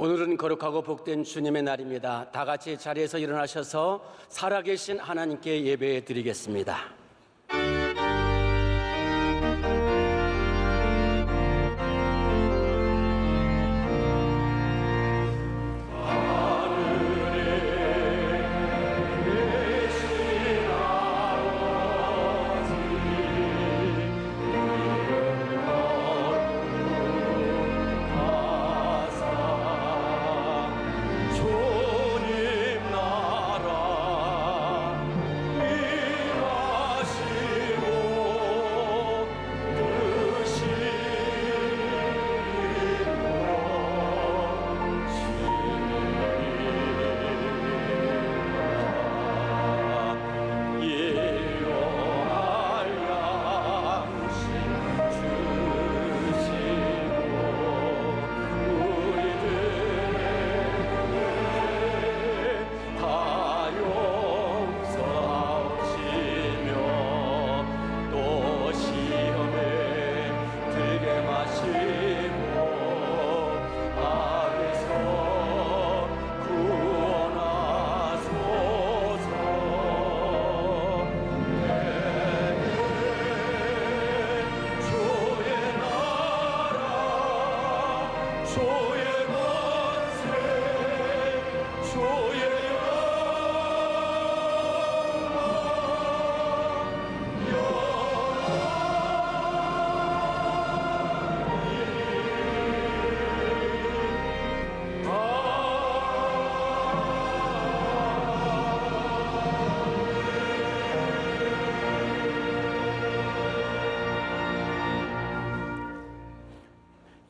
오늘은 거룩하고 복된 주님의 날입니다. 다 같이 자리에서 일어나셔서 살아계신 하나님께 예배 드리겠습니다.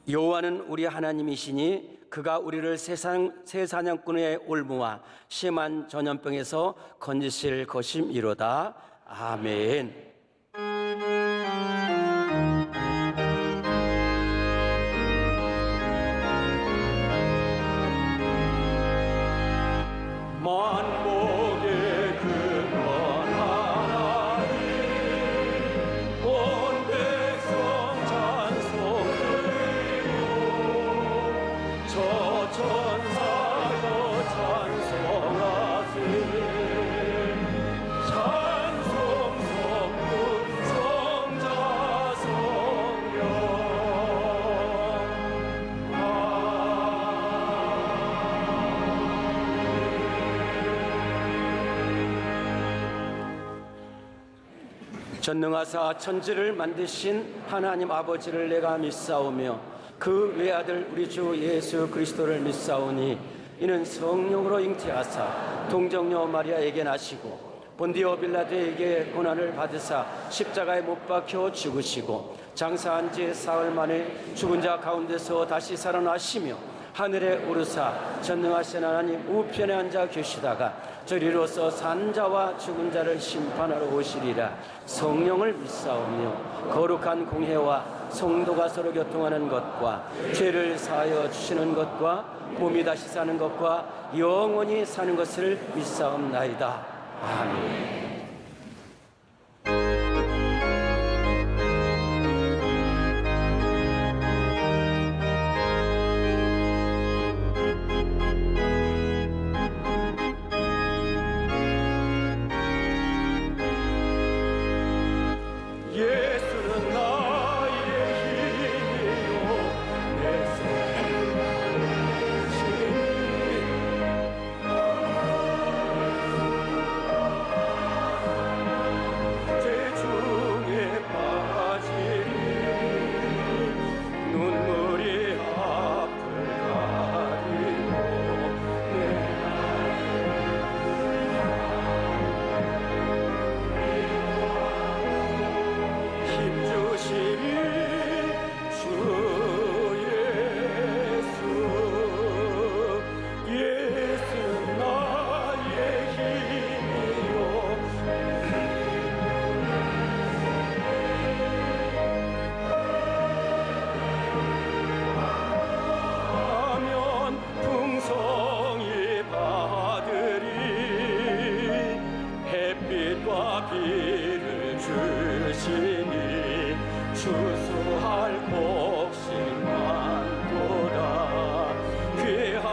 여호와는 우리 하나님이시니 그가 우리를 새 사냥꾼의 올무와 심한 전염병에서 건지실 것임이로다. 아멘. 만복의 근원 하나님 온 백성 찬송 저 천사여 찬송하세 찬송 성문 성자 성령 전능하사 천지를 만드신 하나님 아버지를 내가 믿사오며 그 외아들 우리 주 예수 그리스도를 믿사오니 이는 성령으로 잉태하사 동정녀 마리아에게 나시고 본디오 빌라도에게 고난을 받으사 십자가에 못 박혀 죽으시고 장사한 지 사흘 만에 죽은 자 가운데서 다시 살아나시며 하늘에 오르사 전능하신 하나님 우편에 앉아 계시다가 저리로서 산 자와 죽은 자를 심판하러 오시리라. 성령을 믿사오며 거룩한 공회와 성도가 서로 교통하는 것과 죄를 사하여 주시는 것과 몸이 다시 사는 것과 영원히 사는 것을 믿사옵나이다. 아멘. 예수는 나의 힘이요 내 죄 중에 빠지니 눈물이 앞을 가리고 힘주시니 주 예수 나의 힘이요 하면 풍성히 받으리 햇빛과 비를 주시니 추수할 곡식 많도다 귀한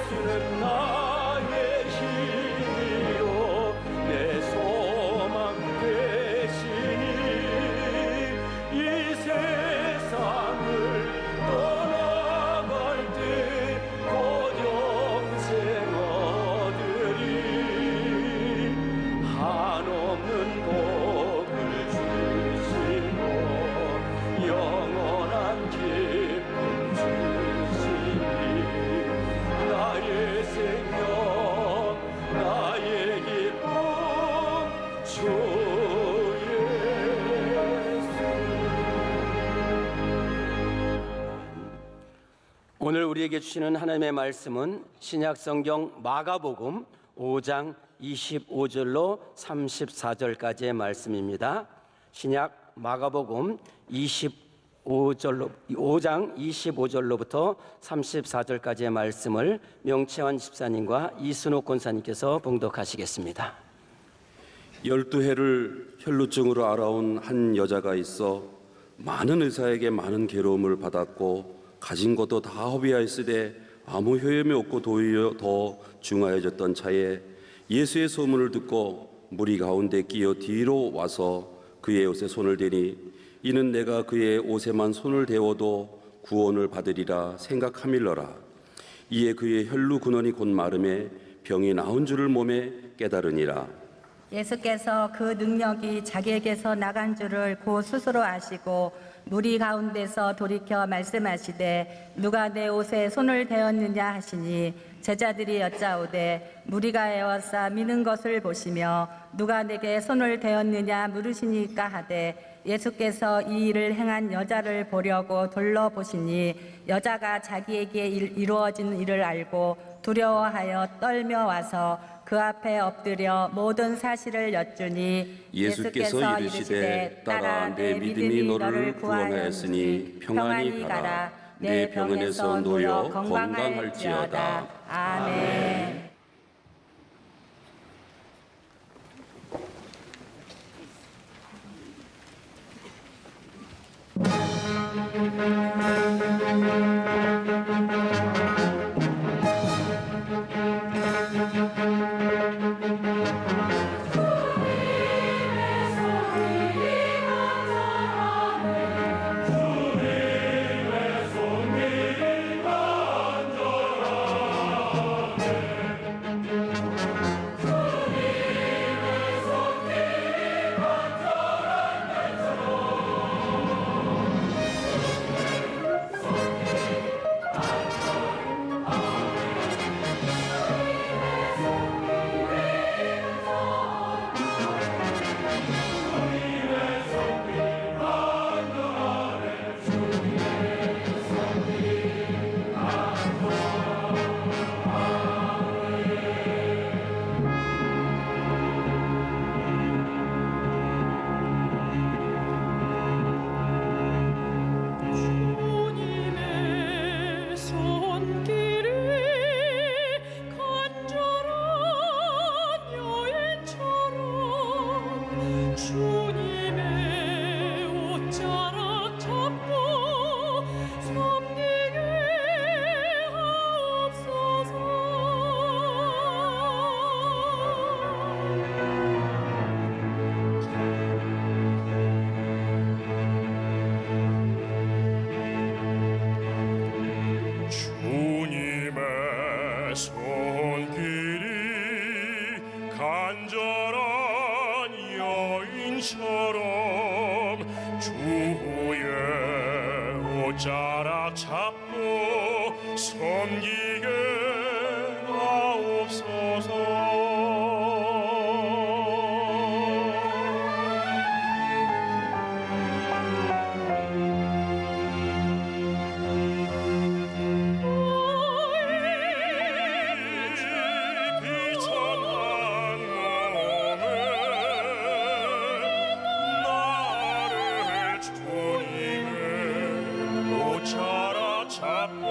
예수는 나의 힘이요 내 소망 되시니 이 세상을 떠나갈 때 고정생 얻으리 한없는 복을 주시고 영원한 기쁨 주시니 나의 생명 나의 기쁨 주 예수. 오늘 우리에게 주시는 하나님의 말씀은 신약성경 마가복음 5장 25절로 34절까지의 말씀입니다. 신약 마가복음 5장 25절로부터 34절까지의 말씀을 명채환 집사님과 이순옥 권사님께서 봉독하시겠습니다. 12해를 혈루증으로 앓아온 한 여자가 있어 많은 의사에게 많은 괴로움을 받았고 가진 것도 다 허비하였으되 아무 효험이 없고 도리어 더 중하여졌던 차에 예수의 소문을 듣고 무리 가운데 끼어 뒤로 와서 그의 옷에 손을 대니 이는 내가 그의 옷에만 손을 대어도 구원을 받으리라 생각함일러라. 이에 그의 혈루 근원이 곧 마름에 병이 나은 줄을 몸에 깨달으니라. 예수께서 그 능력이 자기에게서 나간 줄을 곧 스스로 아시고 무리 가운데서 돌이켜 말씀하시되 누가 내 옷에 손을 대었느냐 하시니 제자들이 여짜오되 무리가 에워싸 미는 것을 보시며 누가 내게 손을 대었느냐 물으시니까 하되 예수께서 이 일을 행한 여자를 보려고 둘러보시니 여자가 자기에게 이루어진 일을 알고 두려워하여 떨며 와서 그 앞에 엎드려 모든 사실을 여쭈니 예수께서 이르시되 딸아 내 믿음이 너를 구원하였으니 평안히 가라. 내 병원에서 놓여 건강할지어다. 아멘. 옷자락 잡고 섬기게 하옵소서. 잡고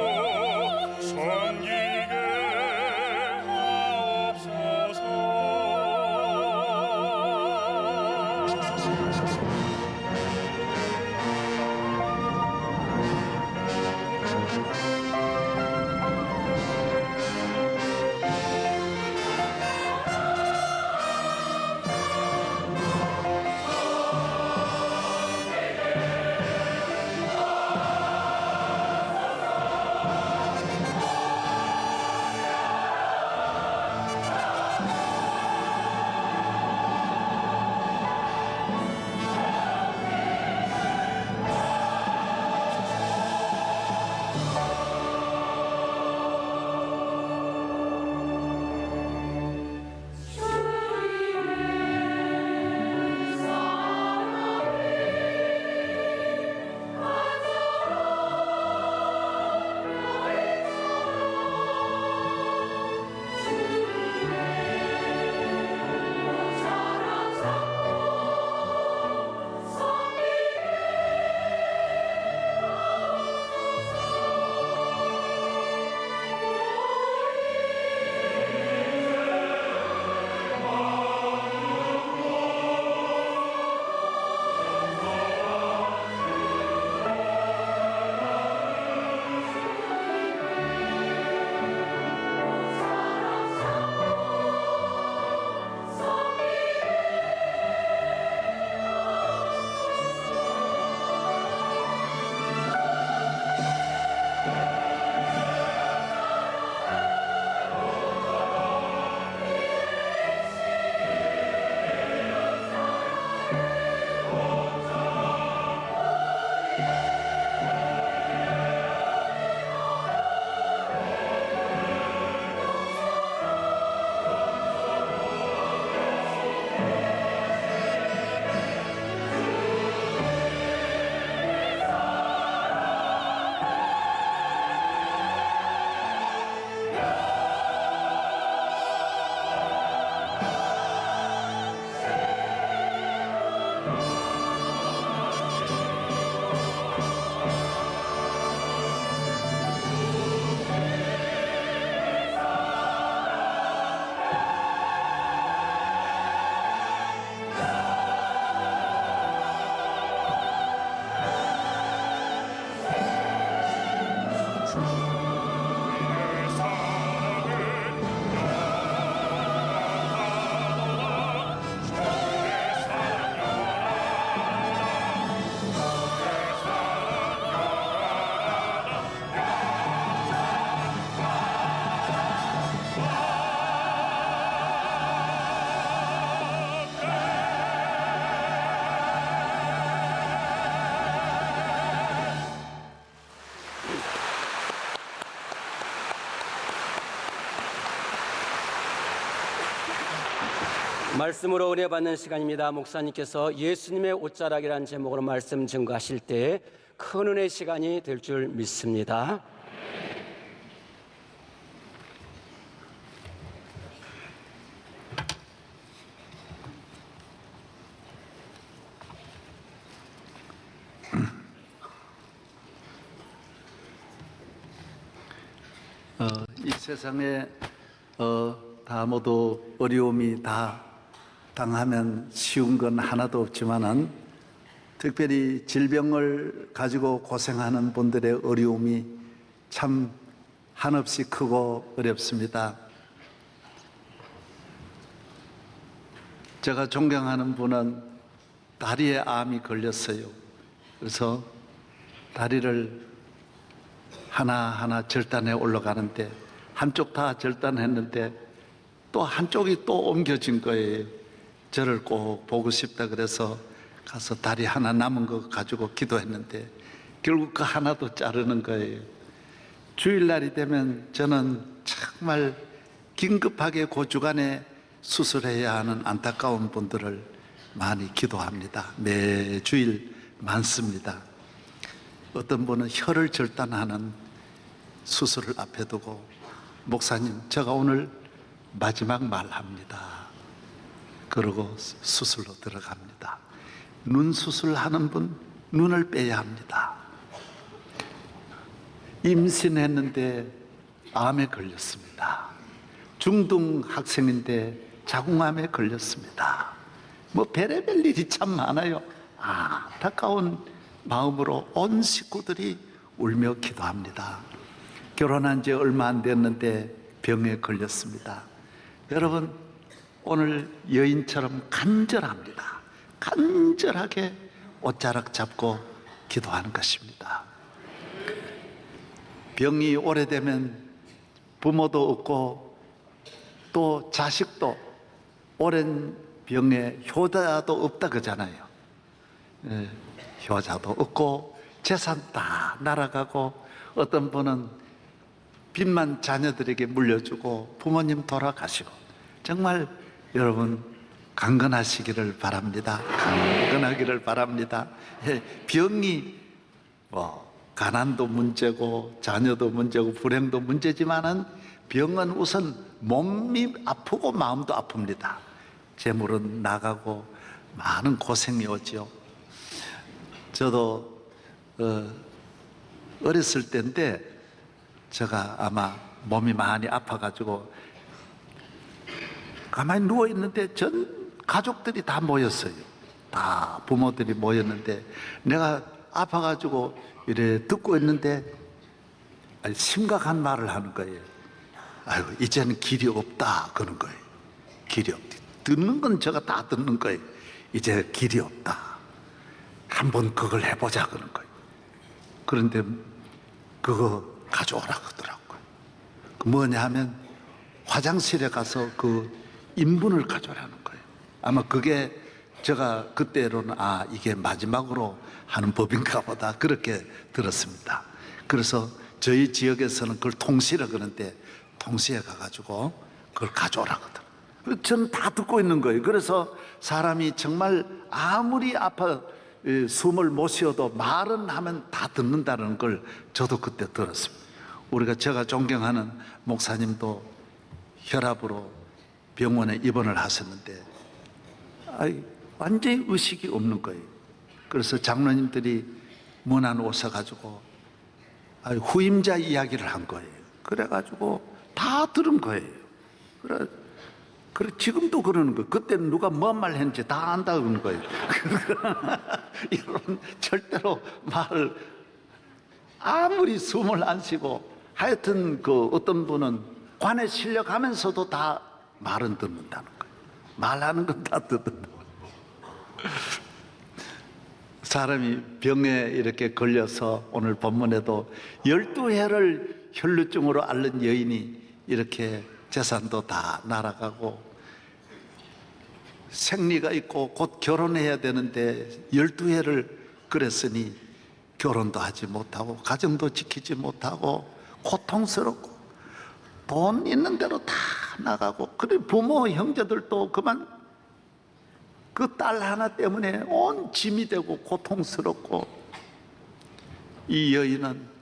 말씀으로 은혜 받는 시간입니다. 목사님께서 예수님의 옷자락이라는 제목으로 말씀 증거하실 때 큰 은혜 시간이 될 줄 믿습니다. 이 세상에 다 모두 어려움이 다 당하면 쉬운 건 하나도 없지만은 특별히 질병을 가지고 고생하는 분들의 어려움이 참 한없이 크고 어렵습니다. 제가 존경하는 분은 다리에 암이 걸렸어요. 그래서 다리를 하나하나 절단해 올라가는데 한쪽 다 절단했는데 또 한쪽이 또 옮겨진 거예요. 저를 꼭 보고 싶다 그래서 가서 다리 하나 남은 거 가지고 기도했는데 결국 그 하나도 자르는 거예요. 주일날이 되면 저는 정말 긴급하게 그 주간에 수술해야 하는 안타까운 분들을 많이 기도합니다. 매 주일 많습니다. 어떤 분은 혀를 절단하는 수술을 앞에 두고 목사님 제가 오늘 마지막 말합니다. 그러고 수술로 들어갑니다. 눈 수술하는 분 눈을 빼야 합니다. 임신했는데 암에 걸렸습니다. 중등 학생인데 자궁암에 걸렸습니다. 뭐 별의별 일이 참 많아요. 안타까운 마음으로 온 식구들이 울며 기도합니다. 결혼한 지 얼마 안 됐는데 병에 걸렸습니다. 여러분 오늘 여인처럼 간절합니다. 간절하게 옷자락 잡고 기도하는 것입니다. 병이 오래되면 부모도 없고 또 자식도 오랜 병에 효자도 없다 그러잖아요. 효자도 없고 재산 다 날아가고 어떤 분은 빚만 자녀들에게 물려주고 부모님 돌아가시고 정말 여러분 강건하시기를 바랍니다. 강건하기를 바랍니다. 병이 가난도 문제고 자녀도 문제고 불행도 문제지만은 병은 우선 몸이 아프고 마음도 아픕니다. 재물은 나가고 많은 고생이 오죠. 저도 어렸을 때인데 제가 아마 몸이 많이 아파가지고 가만히 누워있는데 전 가족들이 다 모였어요. 다 부모들이 모였는데 내가 아파가지고 이래 듣고 있는데 심각한 말을 하는 거예요. 아이고 이제는 길이 없다 그러는 거예요. 길이 없다. 듣는 건 제가 다 듣는 거예요. 이제 길이 없다. 한번 그걸 해보자 그러는 거예요. 그런데 그거 가져오라 그러더라고요. 그 뭐냐 하면 화장실에 가서 그 인분을 가져오라는 거예요. 아마 그게 제가 그때로는 이게 마지막으로 하는 법인가 보다 그렇게 들었습니다. 그래서 저희 지역에서는 그걸 통시라 그러는데 통시에 가가지고 그걸 가져오라 그러더라고요. 저는 다 듣고 있는 거예요. 그래서 사람이 정말 아무리 아파 숨을 못 쉬어도 말은 하면 다 듣는다는 걸 저도 그때 들었습니다. 제가 존경하는 목사님도 혈압으로 병원에 입원을 하셨는데 완전히 의식이 없는 거예요. 그래서 장로님들이 문 안 오셔가지고 후임자 이야기를 한 거예요. 그래가지고 다 들은 거예요. 그래 지금도 그러는 거예요. 그때는 누가 뭔 말 했는지 다 안다 그러는 거예요. 여러분 절대로 말을 아무리 숨을 안 쉬고 하여튼 그 어떤 분은 관에 실려가면서도 다 말은 듣는다는 거예요. 말하는 건 다 듣는다. 사람이 병에 이렇게 걸려서 오늘 본문에도 12해를 혈루증으로 앓는 여인이 이렇게 재산도 다 날아가고 생리가 있고 곧 결혼해야 되는데 12해를 그랬으니 결혼도 하지 못하고 가정도 지키지 못하고 고통스럽고 돈 있는 대로 다 나가고 그래 부모 형제들도 그만 그 딸 하나 때문에 온 짐이 되고 고통스럽고, 이 여인은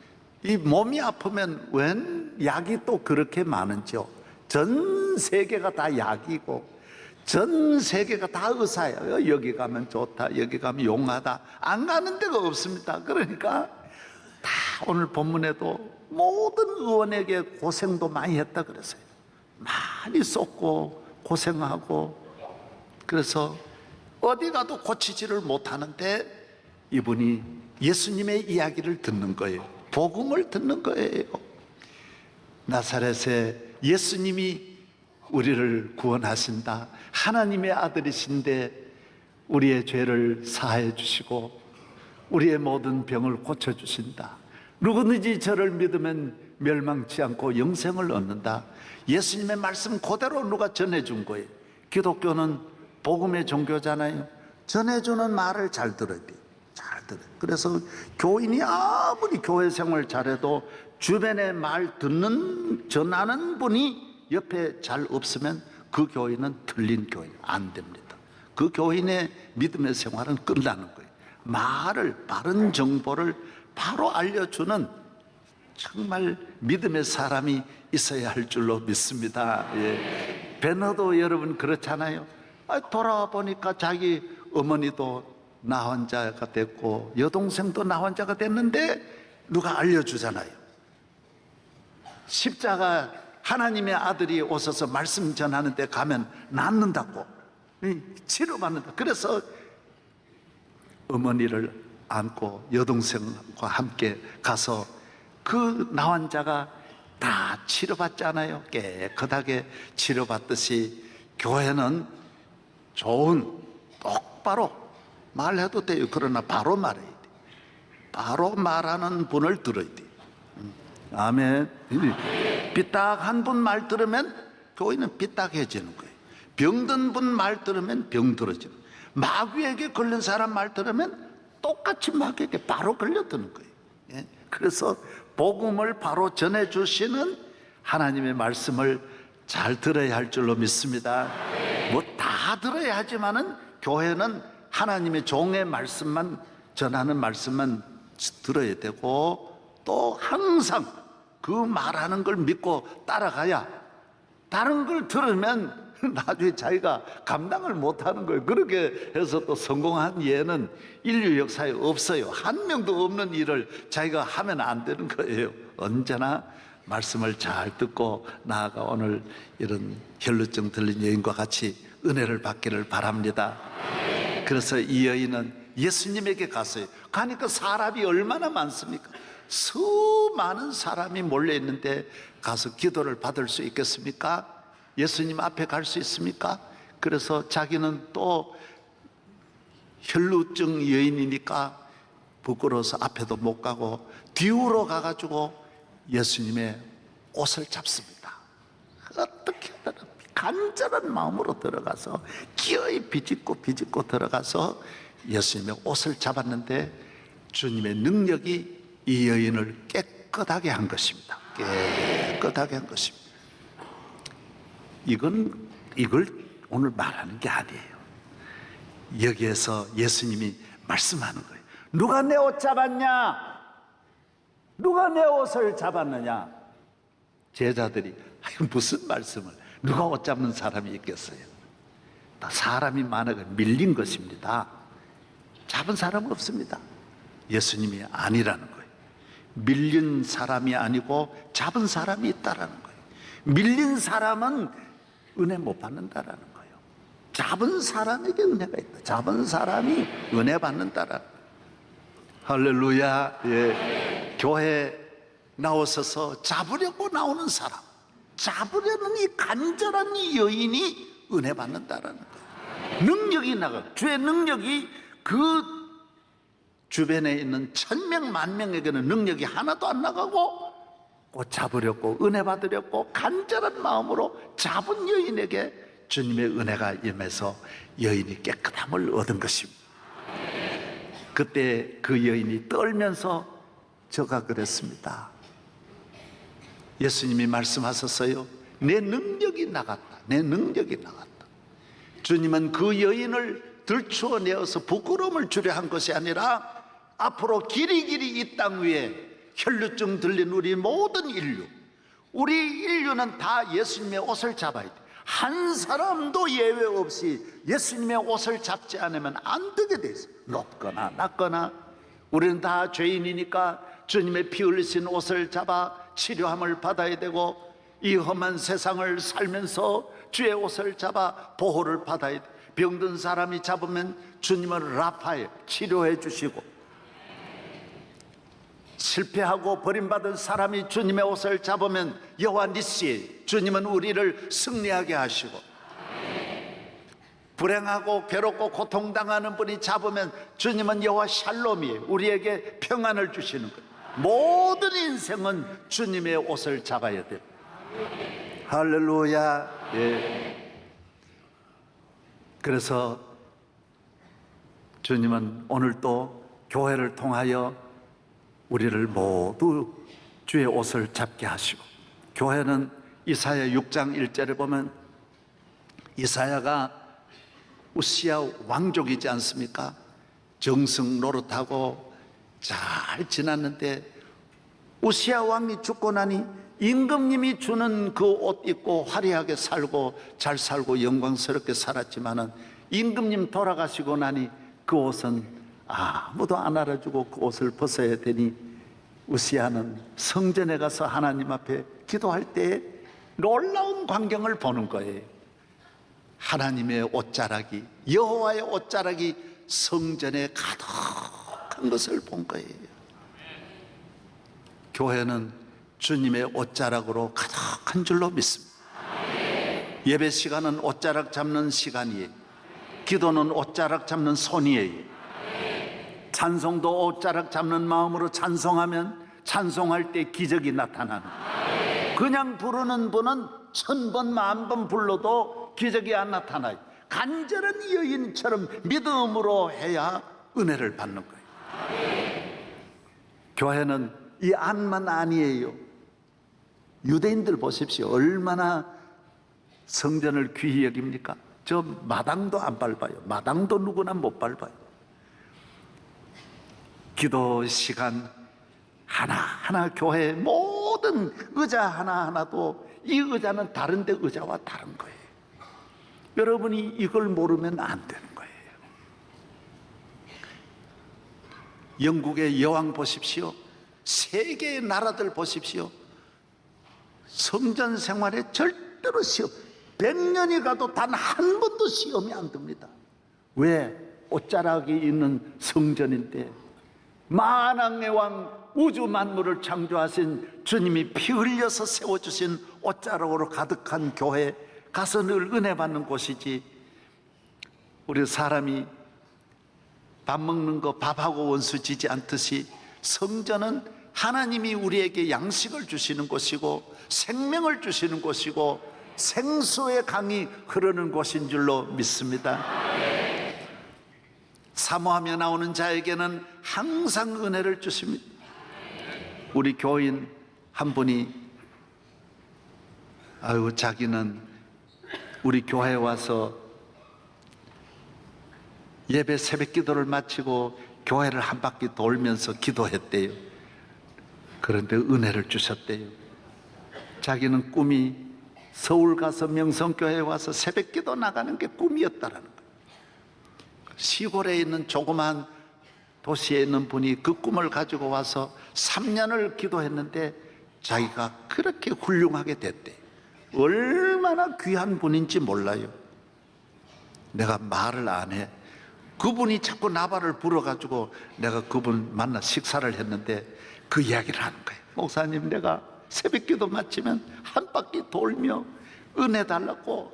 이 몸이 아프면 웬 약이 또 그렇게 많은지요. 전 세계가 다 약이고 전 세계가 다 의사예요. 여기 가면 좋다, 여기 가면 용하다, 안 가는 데가 없습니다. 그러니까 다 오늘 본문에도 모든 의원에게 고생도 많이 했다 그랬어요. 많이 쏟고 고생하고, 그래서 어디 가도 고치지를 못하는데 이분이 예수님의 이야기를 듣는 거예요. 복음을 듣는 거예요. 나사렛에 예수님이 우리를 구원하신다, 하나님의 아들이신데 우리의 죄를 사해 주시고 우리의 모든 병을 고쳐주신다, 누구든지 저를 믿으면 멸망치 않고 영생을 얻는다, 예수님의 말씀 그대로 누가 전해준 거예요. 기독교는 복음의 종교잖아요. 전해주는 말을 잘 들어야 돼요. 잘 들어요. 그래서 교인이 아무리 교회 생활 잘해도 주변에 말 듣는, 전하는 분이 옆에 잘 없으면 그 교인은 틀린 교인, 안 됩니다. 그 교인의 믿음의 생활은 끝나는 거예요. 말을, 바른 정보를 바로 알려주는 정말 믿음의 사람이 있어야 할 줄로 믿습니다. 예. 베너도 여러분 그렇잖아요. 돌아와 보니까 자기 어머니도 나환자가 됐고 여동생도 나환자가 됐는데 누가 알려주잖아요. 십자가 하나님의 아들이 오셔서 말씀 전하는 데 가면 낫는다고, 치료받는다. 그래서 어머니를 안고 여동생과 함께 가서 그 나환자가 다 치료받잖아요. 깨끗하게 치료받듯이 교회는 좋은, 똑바로 말해도 돼요. 그러나 바로 말해야 돼. 바로 말하는 분을 들어야 돼. 아멘. 삐딱한 분 말 들으면 교회는 삐딱해지는 거예요. 병든 분 말 들으면 병들어지는 거예요. 마귀에게 걸린 사람 말 들으면 똑같이 마귀에게 바로 걸려드는 거예요. 예? 그래서 복음을 바로 전해주시는 하나님의 말씀을 잘 들어야 할 줄로 믿습니다. 뭐 다 들어야 하지만은 교회는 하나님의 종의 말씀만, 전하는 말씀만 들어야 되고, 또 항상 그 말하는 걸 믿고 따라가야, 다른 걸 들으면 나중에 자기가 감당을 못하는 거예요. 그렇게 해서 또 성공한 예는 인류 역사에 없어요. 한 명도 없는 일을 자기가 하면 안 되는 거예요. 언제나 말씀을 잘 듣고 나아가 오늘 이런 혈루증 들린 여인과 같이 은혜를 받기를 바랍니다. 그래서 이 여인은 예수님에게 갔어요. 가니까 사람이 얼마나 많습니까? 수많은 사람이 몰려 있는데 가서 기도를 받을 수 있겠습니까? 예수님 앞에 갈 수 있습니까? 그래서 자기는 또 혈루증 여인이니까 부끄러워서 앞에도 못 가고 뒤로 가가지고 예수님의 옷을 잡습니다. 어떻게 하든 간절한 마음으로 들어가서 기어이 비집고 들어가서 예수님의 옷을 잡았는데 주님의 능력이 이 여인을 깨끗하게 한 것입니다. 깨끗하게 한 것입니다. 이걸 오늘 말하는 게 아니에요. 여기에서 예수님이 말씀하는 거예요. 누가 내 옷 잡았냐? 누가 내 옷을 잡았느냐? 제자들이 무슨 말씀을, 누가 옷 잡는 사람이 있겠어요? 다 사람이 많아서 밀린 것입니다. 잡은 사람은 없습니다. 예수님이 아니라는 거예요. 밀린 사람이 아니고 잡은 사람이 있다라는 거예요. 밀린 사람은 은혜 못 받는다라는 거예요. 잡은 사람에게 은혜가 있다. 잡은 사람이 은혜 받는다라는 거예요. 할렐루야. 예. 교회 나오셔서 잡으려고 나오는 사람, 잡으려는 이 간절한 이 여인이 은혜 받는다라는 거예요. 능력이 나가, 주의 능력이 그 주변에 있는 1000명, 10,000명에게는 능력이 하나도 안 나가고, 꼭 잡으려고, 은혜 받으려고 간절한 마음으로 잡은 여인에게 주님의 은혜가 임해서 여인이 깨끗함을 얻은 것입니다. 그때 그 여인이 떨면서 저가 그랬습니다. 예수님이 말씀하셨어요. 내 능력이 나갔다. 내 능력이 나갔다. 주님은 그 여인을 들추어내어서 부끄러움을 주려 한 것이 아니라 앞으로 길이길이 이 땅 위에 혈루증 들린 우리 모든 인류, 우리 인류는 다 예수님의 옷을 잡아야 돼. 한 사람도 예외 없이 예수님의 옷을 잡지 않으면 안 되게 돼 있어. 높거나 낮거나 우리는 다 죄인이니까 주님의 피 흘리신 옷을 잡아 치료함을 받아야 되고, 이 험한 세상을 살면서 주의 옷을 잡아 보호를 받아야 돼. 병든 사람이 잡으면 주님은 라파에 치료해 주시고, 실패하고 버림받은 사람이 주님의 옷을 잡으면 여호와 니시, 주님은 우리를 승리하게 하시고, 불행하고 괴롭고 고통당하는 분이 잡으면 주님은 여호와 샬롬이 우리에게 평안을 주시는 거예요. 모든 인생은 주님의 옷을 잡아야 돼요. 할렐루야. 예. 그래서 주님은 오늘 또 교회를 통하여 우리를 모두 주의 옷을 잡게 하시고, 교회는 이사야 6장 1절에 보면 이사야가 우시야 왕족이지 않습니까? 정승 노릇하고 잘 지났는데 우시야 왕이 죽고 나니 임금님이 주는 그 옷 입고 화려하게 살고 잘 살고 영광스럽게 살았지만은 임금님 돌아가시고 나니 그 옷은 아무도 안 알아주고 그 옷을 벗어야 되니 우시야는 성전에 가서 하나님 앞에 기도할 때 놀라운 광경을 보는 거예요. 하나님의 옷자락이, 여호와의 옷자락이 성전에 가득한 것을 본 거예요. 교회는 주님의 옷자락으로 가득한 줄로 믿습니다. 예배 시간은 옷자락 잡는 시간이에요. 기도는 옷자락 잡는 손이에요. 찬송도 옷자락 잡는 마음으로 찬송하면 찬송할 때 기적이 나타나는 거예요. 그냥 부르는 분은 1000번, 10,000번 불러도 기적이 안 나타나요. 간절한 여인처럼 믿음으로 해야 은혜를 받는 거예요. 교회는 이 안만 아니에요. 유대인들 보십시오. 얼마나 성전을 귀히 여깁니까? 저 마당도 안 밟아요. 마당도 누구나 못 밟아요. 기도 시간 하나하나, 교회의 모든 의자 하나하나도 이 의자는 다른데 의자와 다른 거예요. 여러분이 이걸 모르면 안 되는 거예요. 영국의 여왕 보십시오. 세계의 나라들 보십시오. 성전 생활에 절대로 시험, 100년이 가도 단 한 번도 시험이 안 듭니다. 왜? 옷자락이 있는 성전인데, 만왕의 왕 우주 만물을 창조하신 주님이 피 흘려서 세워주신 옷자락으로 가득한 교회 가서 늘 은혜 받는 곳이지. 우리 사람이 밥 먹는 거 밥하고 원수 지지 않듯이 성전은 하나님이 우리에게 양식을 주시는 곳이고 생명을 주시는 곳이고 생수의 강이 흐르는 곳인 줄로 믿습니다. 사모하며 나오는 자에게는 항상 은혜를 주십니다. 우리 교인 한 분이 자기는 우리 교회에 와서 예배 새벽 기도를 마치고 교회를 한 바퀴 돌면서 기도했대요. 그런데 은혜를 주셨대요. 자기는 꿈이 서울 가서 명성교회에 와서 새벽 기도 나가는 게 꿈이었다라는 거예요. 시골에 있는 조그만 도시에 있는 분이 그 꿈을 가지고 와서 3년을 기도했는데 자기가 그렇게 훌륭하게 됐대. 얼마나 귀한 분인지 몰라요. 내가 말을 안 해. 그분이 자꾸 나발을 불어가지고 내가 그분 만나 식사를 했는데 그 이야기를 하는 거예요. 목사님, 내가 새벽기도 마치면 한 바퀴 돌며 은혜 달라고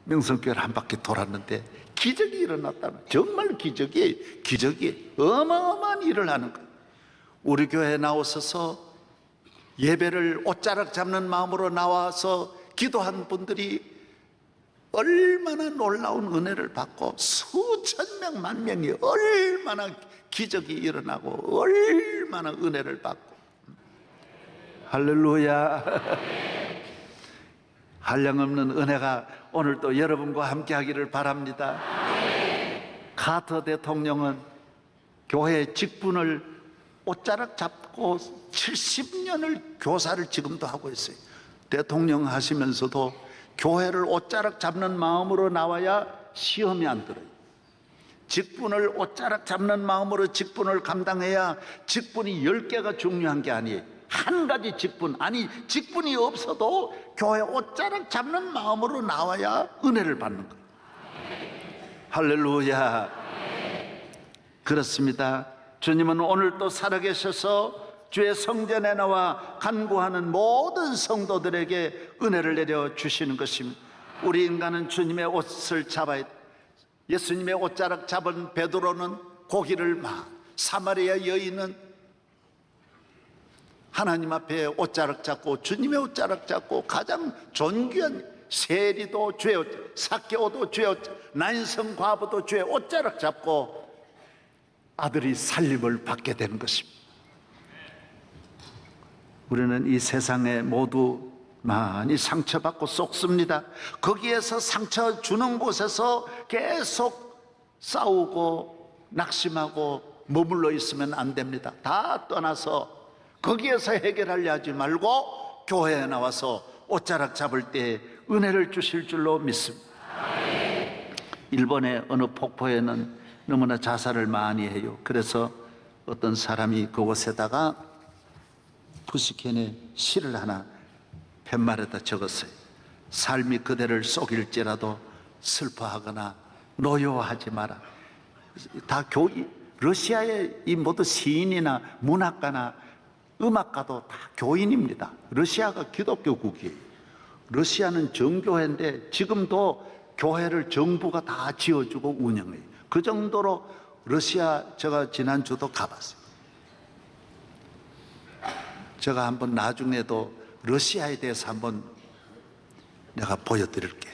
명성교회를 한 바퀴 돌았는데 기적이 일어났다는, 정말 기적이 어마어마한 일을 하는 거예요. 우리 교회에 나오셔서 예배를 옷자락 잡는 마음으로 나와서 기도한 분들이 얼마나 놀라운 은혜를 받고 수천 명, 만 명이 얼마나 기적이 일어나고 얼마나 은혜를 받고. 할렐루야. 한량없는 은혜가 오늘도 여러분과 함께 하기를 바랍니다. 카터 대통령은 교회 직분을 옷자락 잡고 70년을 교사를 지금도 하고 있어요. 대통령 하시면서도 교회를 옷자락 잡는 마음으로 나와야 시험이 안 들어요. 직분을 옷자락 잡는 마음으로 직분을 감당해야, 직분이 10개가 중요한 게 아니에요. 한 가지 직분, 아니 직분이 없어도 교회 옷자락 잡는 마음으로 나와야 은혜를 받는 거예요. 할렐루야. 그렇습니다. 주님은 오늘 또 살아계셔서 주의 성전에 나와 간구하는 모든 성도들에게 은혜를 내려 주시는 것입니다. 우리 인간은 주님의 옷을 잡아야 돼. 예수님의 옷자락 잡은 베드로는 고기를 사마리아 여인은 하나님 앞에 옷자락 잡고, 주님의 옷자락 잡고, 가장 존귀한 세리도 주의 옷자락, 삭개오도 주의 옷자락, 난성 과부도 주의 옷자락 잡고 아들이 살림을 받게 되는 것입니다. 우리는 이 세상에 모두 많이 상처받고 썩습니다. 거기에서 상처 주는 곳에서 계속 싸우고 낙심하고 머물러 있으면 안 됩니다. 다 떠나서 거기에서 해결하려 하지 말고 교회에 나와서 옷자락 잡을 때 은혜를 주실 줄로 믿습니다. 일본의 어느 폭포에는 너무나 자살을 많이 해요. 그래서 어떤 사람이 그곳에다가 푸시켄의 시를 하나 팻말에다 적었어요. 삶이 그대를 속일지라도 슬퍼하거나 노여워하지 마라. 다 러시아의 이 모두 시인이나 문학가나 음악가도 다 교인입니다. 러시아가 기독교국이에요. 러시아는 정교회인데 지금도 교회를 정부가 다 지어주고 운영해요. 그 정도로 러시아, 제가 지난주도 가봤어요. 제가 한번 나중에도 러시아에 대해서 한번 내가 보여드릴게.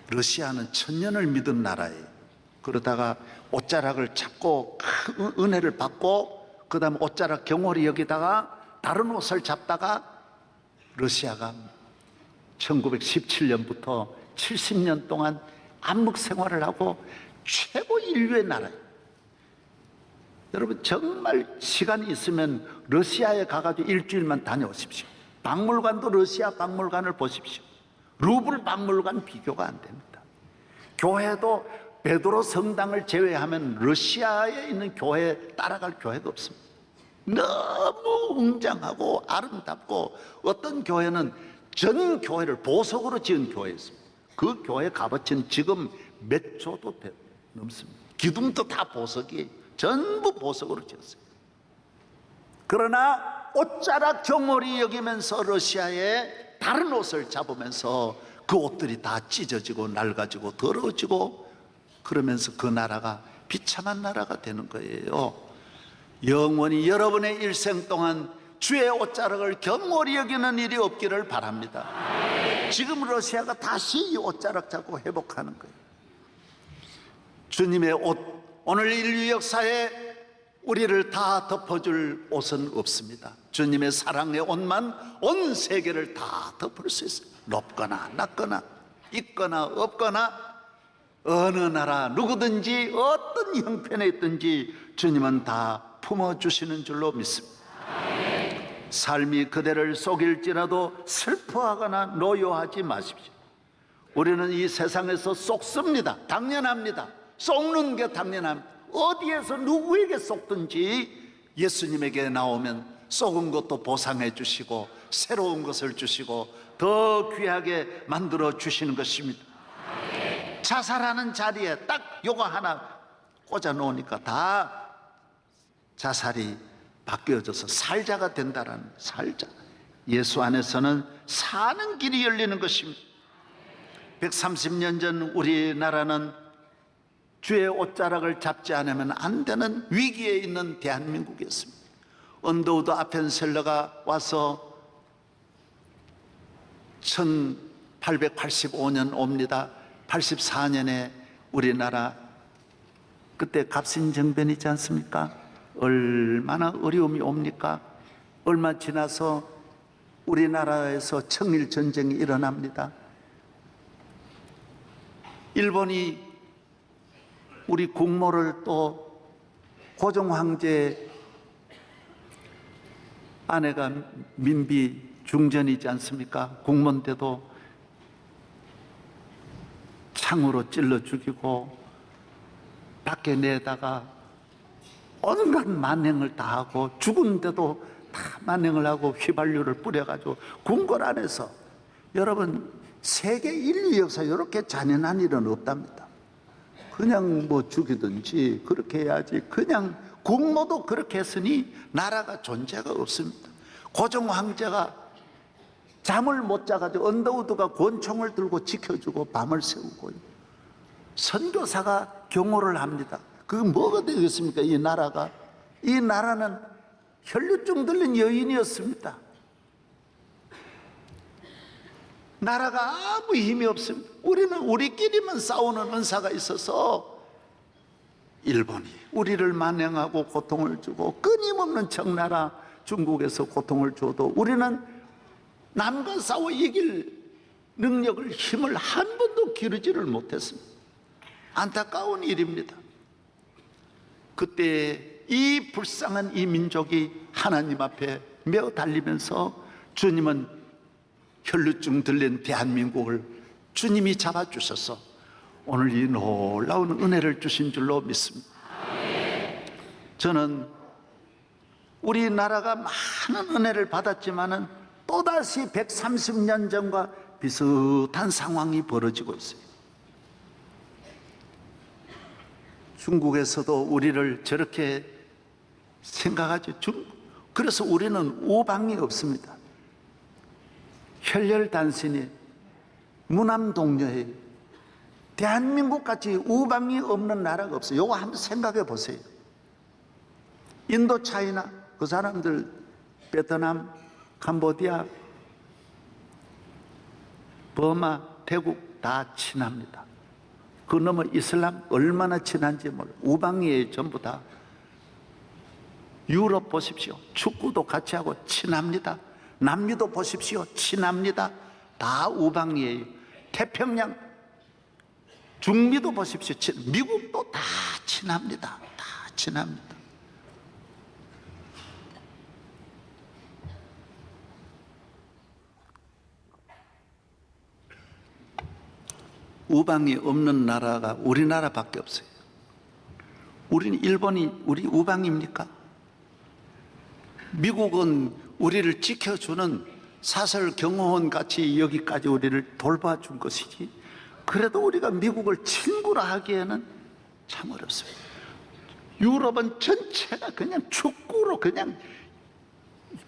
러시아는 천년을 믿은 나라예요. 그러다가 옷자락을 잡고 큰 은혜를 받고, 그 다음 옷자락 경홀이 여기다가 다른 옷을 잡다가 러시아가 1917년부터 70년 동안 암묵 생활을 하고 최고 인류의 나라예요. 여러분 정말 시간이 있으면 러시아에 가가지고 일주일만 다녀오십시오. 박물관도 러시아 박물관을 보십시오. 루블 박물관 비교가 안 됩니다. 교회도 베드로 성당을 제외하면 러시아에 있는 교회에 따라갈 교회가 없습니다. 너무 웅장하고 아름답고, 어떤 교회는 전 교회를 보석으로 지은 교회였습니다. 그 교회 값어치는 지금 몇 조도 넘습니다. 기둥도 다 보석이에요. 전부 보석으로 지었어요. 그러나 옷자락 경홀이 여기면서 러시아에 다른 옷을 잡으면서 그 옷들이 다 찢어지고 낡아지고 더러워지고, 그러면서 그 나라가 비참한 나라가 되는 거예요. 영원히 여러분의 일생 동안 주의 옷자락을 경홀히 여기는 일이 없기를 바랍니다. 지금 러시아가 다시 이 옷자락 잡고 회복하는 거예요. 주님의 옷, 오늘 인류 역사에 우리를 다 덮어줄 옷은 없습니다. 주님의 사랑의 옷만 온 세계를 다 덮을 수 있어요. 높거나 낮거나 있거나 없거나 어느 나라 누구든지 어떤 형편에 있든지 주님은 다 품어주시는 줄로 믿습니다. 삶이 그대를 속일지라도 슬퍼하거나 노여하지 마십시오. 우리는 이 세상에서 속습니다. 당연합니다. 속는 게 당연합니다. 어디에서 누구에게 속든지 예수님에게 나오면 속은 것도 보상해 주시고 새로운 것을 주시고 더 귀하게 만들어 주시는 것입니다. 자살하는 자리에 딱 요거 하나 꽂아 놓으니까 다 자살이 바뀌어져서 살자가 된다라는, 살자. 예수 안에서는 사는 길이 열리는 것입니다. 130년 전 우리나라는 주의 옷자락을 잡지 않으면 안 되는 위기에 있는 대한민국이었습니다. 언더우드 아펜셀러가 와서 1885년 옵니다. 84년에 우리나라, 그때 갑신정변이지 않습니까? 얼마나 어려움이 옵니까? 얼마 지나서 우리나라에서 청일전쟁이 일어납니다. 일본이 우리 국모를 또 고종 황제 아내가 민비 중전이지 않습니까? 국모인데도 창으로 찔러 죽이고 밖에 내다가 온갖 만행을 다 하고 죽은데도 다 만행을 하고 휘발유를 뿌려가지고 궁궐 안에서, 여러분 세계 인류 역사에 이렇게 잔인한 일은 없답니다. 그냥 뭐 죽이든지 그렇게 해야지. 그냥 국모도 그렇게 했으니 나라가 존재가 없습니다. 고종 황제가 잠을 못 자가지고 언더우드가 권총을 들고 지켜주고 밤을 새우고요. 선교사가 경호를 합니다. 그게 뭐가 되겠습니까? 이 나라가. 이 나라는 혈류증 들린 여인이었습니다. 나라가 아무 힘이 없습니다. 우리는 우리끼리만 싸우는 은사가 있어서 일본이 우리를 만행하고 고통을 주고, 끊임없는 청나라 중국에서 고통을 줘도 우리는 남과 싸워 이길 능력을, 힘을 한 번도 기르지를 못했습니다. 안타까운 일입니다. 그때 이 불쌍한 이 민족이 하나님 앞에 메어 달리면서 주님은 혈류증 들린 대한민국을 주님이 잡아주셔서 오늘 이 놀라운 은혜를 주신 줄로 믿습니다. 저는 우리나라가 많은 은혜를 받았지만은 또다시 130년 전과 비슷한 상황이 벌어지고 있어요. 중국에서도 우리를 저렇게 생각하죠. 그래서 우리는 우방이 없습니다. 혈혈단신이 무남동녀예요. 대한민국 같이 우방이 없는 나라가 없어요. 이거 한번 생각해 보세요. 인도 차이나 그 사람들, 베트남, 캄보디아, 버마, 태국 다 친합니다. 그 넘어 이슬람 얼마나 친한지 몰라요. 우방이에요. 전부 다. 유럽 보십시오. 축구도 같이 하고 친합니다. 남미도 보십시오. 친합니다. 다 우방이에요. 태평양, 중미도 보십시오. 미국도 다 친합니다. 다 친합니다. 우방이 없는 나라가 우리나라밖에 없어요. 우리는 일본이 우리 우방입니까? 미국은 우리를 지켜주는 사설 경호원 같이 여기까지 우리를 돌봐준 것이지, 그래도 우리가 미국을 친구라 하기에는 참 어렵습니다. 유럽은 전체가 그냥 축구로 그냥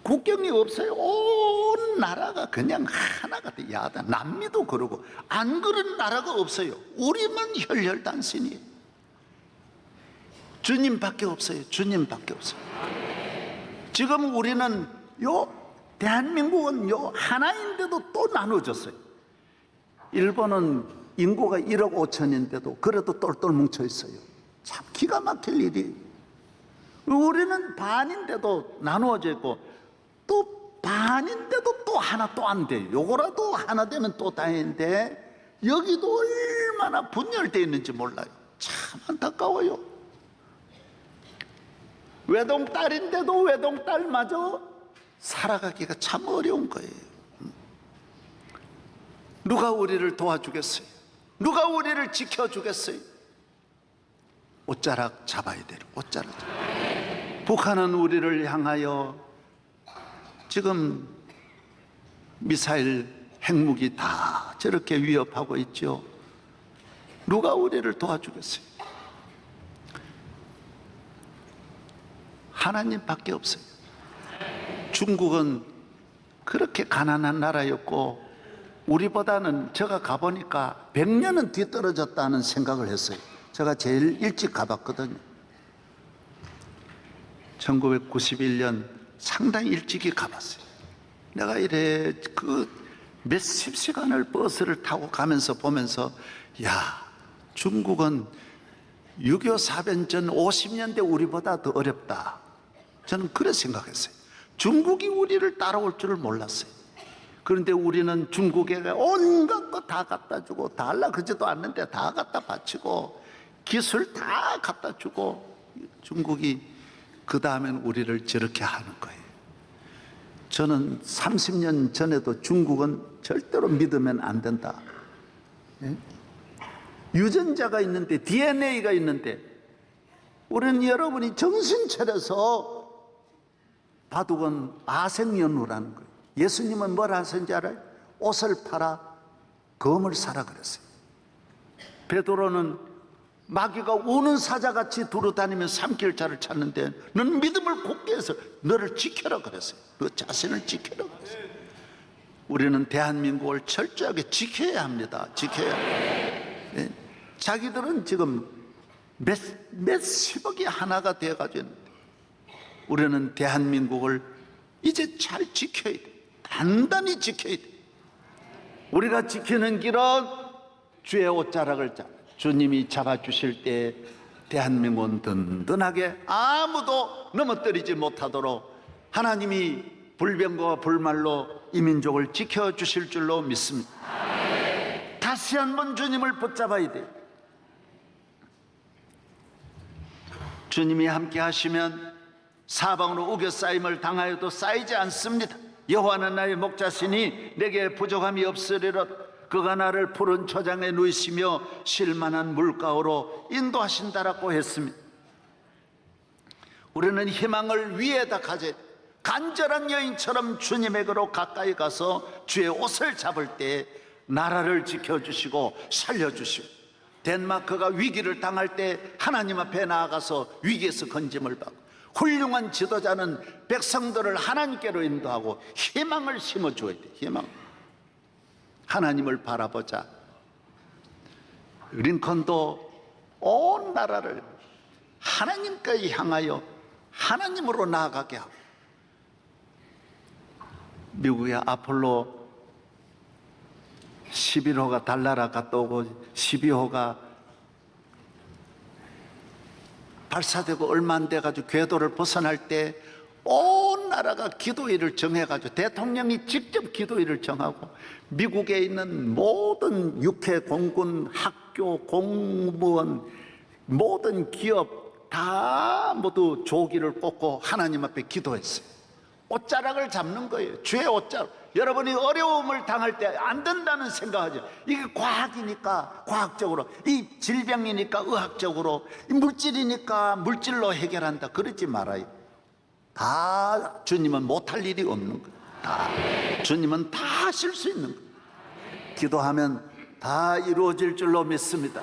국경이 없어요. 온 나라가 그냥 하나가 돼. 야다. 남미도 그러고 안 그런 나라가 없어요. 우리만 혈혈단신이에요. 주님밖에 없어요. 주님밖에 없어요. 지금 우리는 대한민국은 하나인데도 또 나눠졌어요. 일본은 인구가 1억 5천인데도 그래도 똘똘 뭉쳐 있어요. 참 기가 막힐 일이에요. 우리는 반인데도 나누어져 있고, 또 반인데도 또 하나 또 안 돼요. 요거라도 하나 되면 또 다행인데 여기도 얼마나 분열되어 있는지 몰라요. 참 안타까워요. 외동딸인데도 외동딸마저 살아가기가 참 어려운 거예요. 누가 우리를 도와주겠어요? 누가 우리를 지켜주겠어요? 옷자락 잡아야 돼요. 옷자락. 북한은 우리를 향하여 지금 미사일, 핵무기 다 저렇게 위협하고 있죠. 누가 우리를 도와주겠어요? 하나님밖에 없어요. 중국은 그렇게 가난한 나라였고, 우리보다는 제가 가보니까 100년은 뒤떨어졌다는 생각을 했어요. 제가 제일 일찍 가봤거든요. 1991년 상당히 일찍이 가봤어요. 내가 이래 몇십 시간을 버스를 타고 가면서 보면서, 야, 중국은 6.25 사변 전 50년대 우리보다 더 어렵다. 저는 그래 생각했어요. 중국이 우리를 따라올 줄을 몰랐어요. 그런데 우리는 중국에 온갖 거 다 갖다 주고, 달라 그지도 않는데 다 갖다 바치고, 기술 다 갖다 주고 중국이 그 다음엔 우리를 저렇게 하는 거예요. 저는 30년 전에도 중국은 절대로 믿으면 안 된다. 예? 유전자가 있는데, DNA가 있는데, 우리는 여러분이 정신 차려서 바둑은 아생연후라는 거예요. 예수님은 뭘 하셨는지 알아요? 옷을 팔아 검을 사라 그랬어요. 베드로는 마귀가 우는 사자같이 두루다니며 삼킬자를 찾는데 너는 믿음을 굳게 해서 너를 지켜라 그랬어요. 너 자신을 지켜라 그랬어요. 우리는 대한민국을 철저하게 지켜야 합니다. 지켜야 합니다. 예. 자기들은 지금 몇십억이 하나가 되어가지고 있는데 우리는 대한민국을 이제 잘 지켜야 돼. 단단히 지켜야 돼. 우리가 지키는 길은 주의 옷자락을 주님이 잡아주실 때 대한민국은 든든하게 아무도 넘어뜨리지 못하도록 하나님이 불병과 불말로 이 민족을 지켜주실 줄로 믿습니다. 다시 한번 주님을 붙잡아야 돼요. 주님이 함께 하시면 사방으로 우겨싸임을 당하여도 쌓이지 않습니다. 여호와는 나의 목자시니 내게 부족함이 없으리라. 그가 나를 푸른 초장에 누이시며 쉴만한 물가로 인도하신다라고 했습니다. 우리는 희망을 위에다 가져 간절한 여인처럼 주님에게로 가까이 가서 주의 옷을 잡을 때 나라를 지켜주시고 살려주시고, 덴마크가 위기를 당할 때 하나님 앞에 나아가서 위기에서 건짐을 받고, 훌륭한 지도자는 백성들을 하나님께로 인도하고 희망을 심어줘야 돼. 희망. 하나님을 바라보자. 링컨도 온 나라를 하나님께 향하여 하나님으로 나아가게 하고, 미국의 아폴로 11호가 달나라 갔다 오고 12호가 발사되고 얼마 안 돼가지고 궤도를 벗어날 때 온 나라가 기도일을 정해가지고 대통령이 직접 기도일을 정하고 미국에 있는 모든 육해, 공군, 학교, 공무원, 모든 기업 다 모두 조기를 꽂고 하나님 앞에 기도했어요. 옷자락을 잡는 거예요. 주의 옷자락. 여러분이 어려움을 당할 때 안 된다는 생각하죠. 이게 과학이니까 과학적으로, 이 질병이니까 의학적으로, 이 물질이니까 물질로 해결한다, 그러지 말아요. 다 주님은 못할 일이 없는 거예요. 다 주님은 다 하실 수 있는 거예요. 기도하면 다 이루어질 줄로 믿습니다.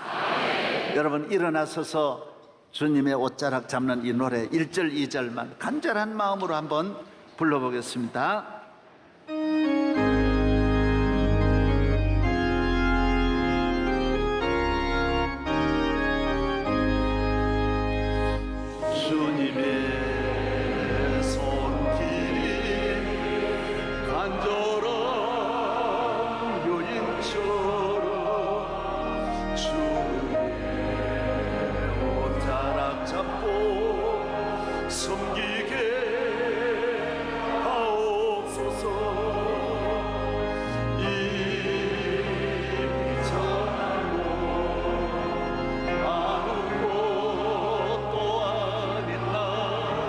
여러분 일어나서서 주님의 옷자락 잡는 이 노래 1절 2절만 간절한 마음으로 한번 불러보겠습니다. 주님의 손길이 간절한 여인처럼 주의 옷자락 잡고 섬기게 하옵소서. 이미 전하고 아무것도 아닌 나를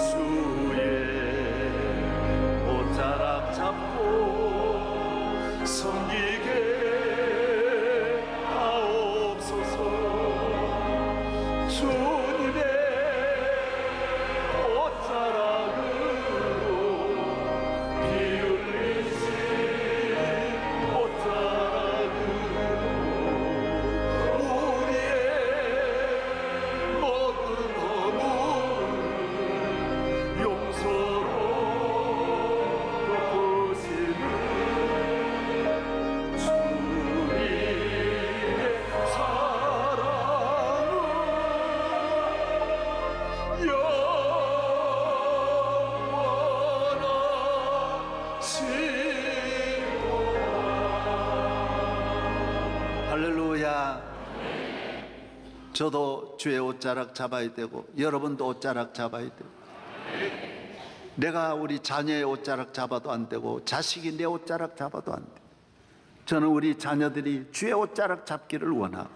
주의 옷자락 잡고 섬기게 하옵소서. 주님의 옷자락으로 피 흘리신 옷자락으로 우리의 모든 허물을 용서로 덮으시는 주님의 사랑은 할렐루야. 저도 주의 옷자락 잡아야 되고 여러분도 옷자락 잡아야 되고, 내가 우리 자녀의 옷자락 잡아도 안 되고 자식이 내 옷자락 잡아도 안 돼. 저는 우리 자녀들이 주의 옷자락 잡기를 원하고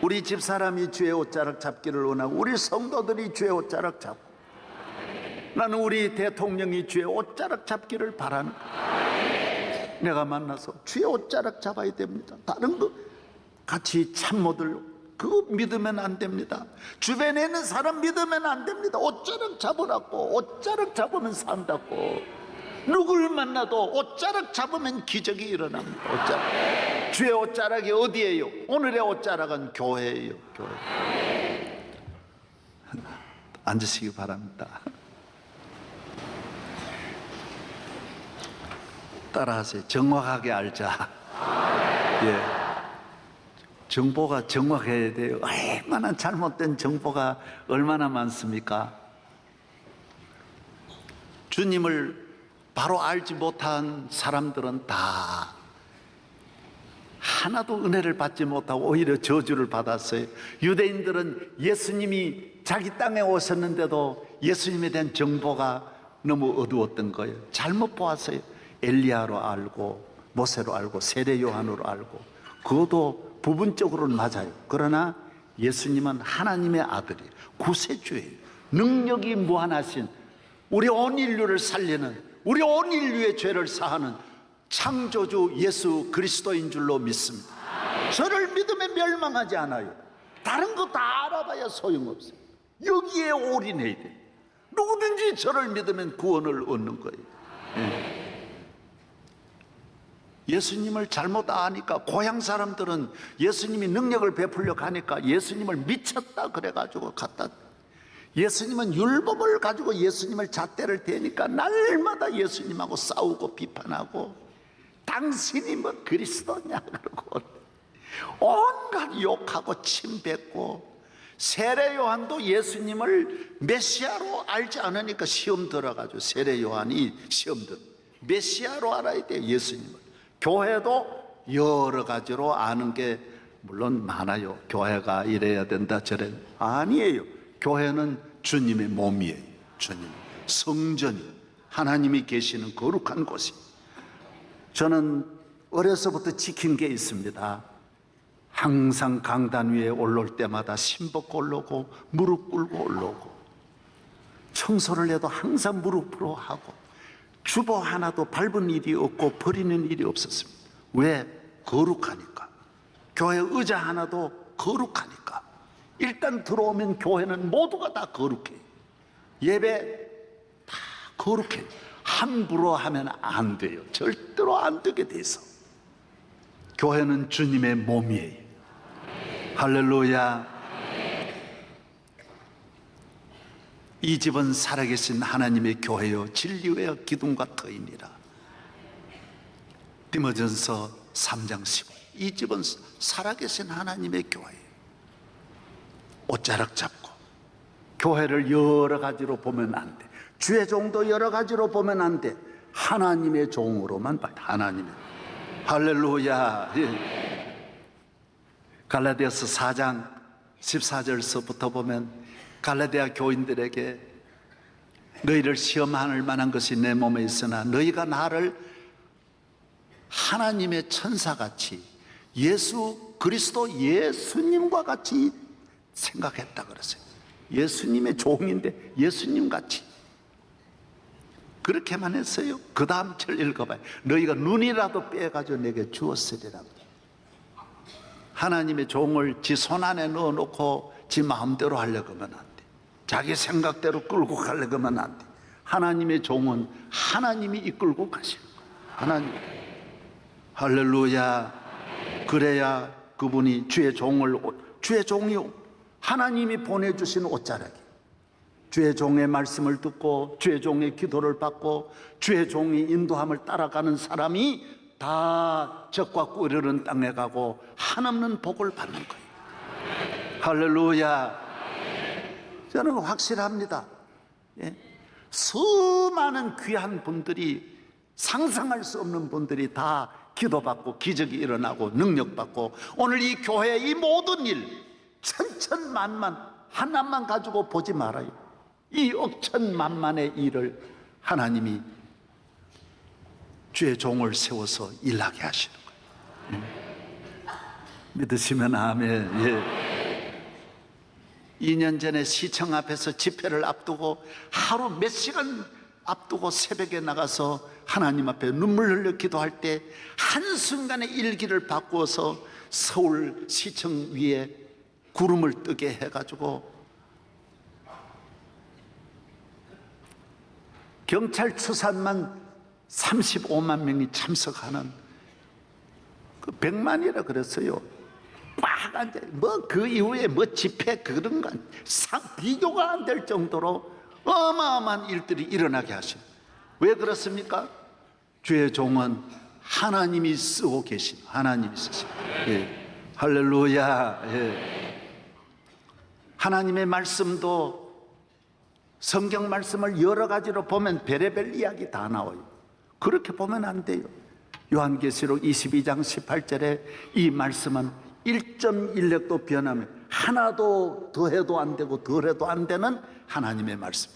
우리 집사람이 주의 옷자락 잡기를 원하고 우리 성도들이 주의 옷자락 잡고 나는 우리 대통령이 주의 옷자락 잡기를 바라는 거예요. 내가 만나서 주의 옷자락 잡아야 됩니다. 다른 거 같이 참모들 그거 믿으면 안 됩니다. 주변에 있는 사람 믿으면 안 됩니다. 옷자락 잡으라고. 옷자락 잡으면 산다고. 누굴 만나도 옷자락 잡으면 기적이 일어납니다. 옷자락. 주의 옷자락이 어디예요? 오늘의 옷자락은 교회예요. 교회. 앉으시기 바랍니다. 따라하세요. 정확하게 알자. 예. 정보가 정확해야 돼요. 얼마나 잘못된 정보가 얼마나 많습니까? 주님을 바로 알지 못한 사람들은 다 하나도 은혜를 받지 못하고 오히려 저주를 받았어요. 유대인들은 예수님이 자기 땅에 오셨는데도 예수님에 대한 정보가 너무 어두웠던 거예요. 잘못 보았어요. 엘리야로 알고 모세로 알고 세례 요한으로 알고 그것도 부분적으로는 맞아요. 그러나 예수님은 하나님의 아들이 구세주예요. 능력이 무한하신 우리 온 인류를 살리는 우리 온 인류의 죄를 사하는 창조주 예수 그리스도인 줄로 믿습니다. 저를 믿으면 멸망하지 않아요. 다른 거 다 알아봐야 소용없어요. 여기에 올인해야 돼요. 누구든지 저를 믿으면 구원을 얻는 거예요. 예수님을 잘못 아니까 고향 사람들은 예수님이 능력을 베풀려고 하니까 예수님을 미쳤다 그래가지고 갖다. 예수님은 율법을 가지고 예수님을 잣대를 대니까 날마다 예수님하고 싸우고 비판하고 당신이 뭐 그리스도냐 그러고 온갖 욕하고 침뱉고 세례 요한도 예수님을 메시아로 알지 않으니까 시험 들어가지고 세례 요한이 시험 들어 메시아로 알아야 돼요. 예수님을. 교회도 여러 가지로 아는 게 물론 많아요. 교회가 이래야 된다 저래 아니에요. 교회는 주님의 몸이에요. 주님 성전이 하나님이 계시는 거룩한 곳이에요. 저는 어려서부터 지킨 게 있습니다. 항상 강단 위에 올라올 때마다 신벗고 올라오고 무릎 꿇고 올라오고 청소를 해도 항상 무릎으로 하고 주보 하나도 밟은 일이 없고 버리는 일이 없었습니다. 왜? 거룩하니까. 교회 의자 하나도 거룩하니까. 일단 들어오면 교회는 모두가 다 거룩해요. 예배 다 거룩해요. 함부로 하면 안 돼요. 절대로 안 되게 돼 있어. 교회는 주님의 몸이에요. 할렐루야. 이 집은 살아계신 하나님의 교회요 진리의 기둥과 터이니라. 디모전서 3장 15. 이 집은 살아계신 하나님의 교회예요. 옷자락 잡고 교회를 여러 가지로 보면 안 돼. 주의 종도 여러 가지로 보면 안 돼. 하나님의 종으로만 봐요. 하나님의. 할렐루야. 갈라디아서 4장 14절서부터 보면 갈라디아 교인들에게 너희를 시험할 만한 것이 내 몸에 있으나 너희가 나를 하나님의 천사같이 예수 그리스도 예수님과 같이 생각했다 그랬어요. 예수님의 종인데 예수님같이 그렇게만 했어요. 그 다음 절 읽어봐요. 너희가 눈이라도 빼가지고 내게 주었으리라. 하나님의 종을 지 손 안에 넣어놓고 지 마음대로 하려고 하면 안 돼. 자기 생각대로 끌고 가려고 하면 안 돼. 하나님의 종은 하나님이 이끌고 가시는 거예요. 하나님. 할렐루야. 그래야 그분이 주의 종이 하나님이 보내주신 옷자락이 주의 종의 말씀을 듣고 주의 종의 기도를 받고 주의 종이 인도함을 따라가는 사람이 다 적과 꿀이르는 땅에 가고 한없는 복을 받는 거예요. 할렐루야. 저는 확실합니다. 예? 수많은 귀한 분들이 상상할 수 없는 분들이 다 기도받고 기적이 일어나고 능력받고 오늘 이 교회의 이 모든 일 천천만만 하나만 가지고 보지 말아요. 이 억천만만의 일을 하나님이 주의 종을 세워서 일하게 하시는 거예요. 믿으시면 아멘. 예. 2년 전에 시청 앞에서 집회를 앞두고 하루 몇 시간 앞두고 새벽에 나가서 하나님 앞에 눈물 흘려 기도할 때 한순간에 일기를 바꾸어서 서울 시청 위에 구름을 뜨게 해가지고 경찰 추산만 35만 명이 참석하는 그 100만이라 그랬어요. 꽉 앉아. 뭐 그 이후에 뭐 집회 그런 건 비교가 안 될 정도로 어마어마한 일들이 일어나게 하신. 왜 그렇습니까? 주의 종은 하나님이 쓰고 계신, 하나님이 쓰신. 예. 할렐루야. 예. 하나님의 말씀도 성경 말씀을 여러 가지로 보면 별의별 이야기 다 나와요. 그렇게 보면 안 돼요. 요한계시록 22장 18절에 이 말씀은 1.1획도 변하면 하나도 더해도 안 되고 덜해도 안 되는 하나님의 말씀.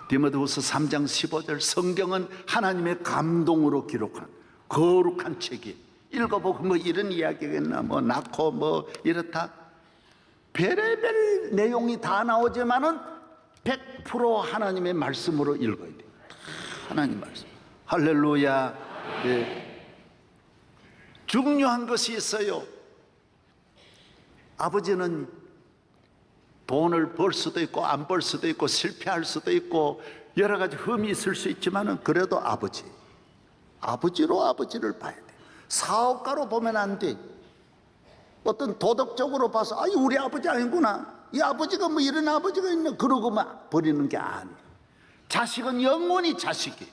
디모데후서 3장 15절, 성경은 하나님의 감동으로 기록한 거룩한 책이, 읽어보고 뭐 이런 이야기겠나, 뭐 낳고 뭐 이렇다, 별의별 내용이 다 나오지만은 100% 하나님의 말씀으로 읽어야 돼요. 하나님 말씀. 할렐루야. 예. 중요한 것이 있어요. 아버지는 돈을 벌 수도 있고 안 벌 수도 있고 실패할 수도 있고 여러 가지 흠이 있을 수 있지만은 그래도 아버지로 아버지를 봐야 돼. 사업가로 보면 안 돼. 어떤 도덕적으로 봐서 아이 우리 아버지 아니구나, 이 아버지가 뭐 이런 아버지가 있나 그러고만 버리는 게 아니에요. 자식은 영원히 자식이.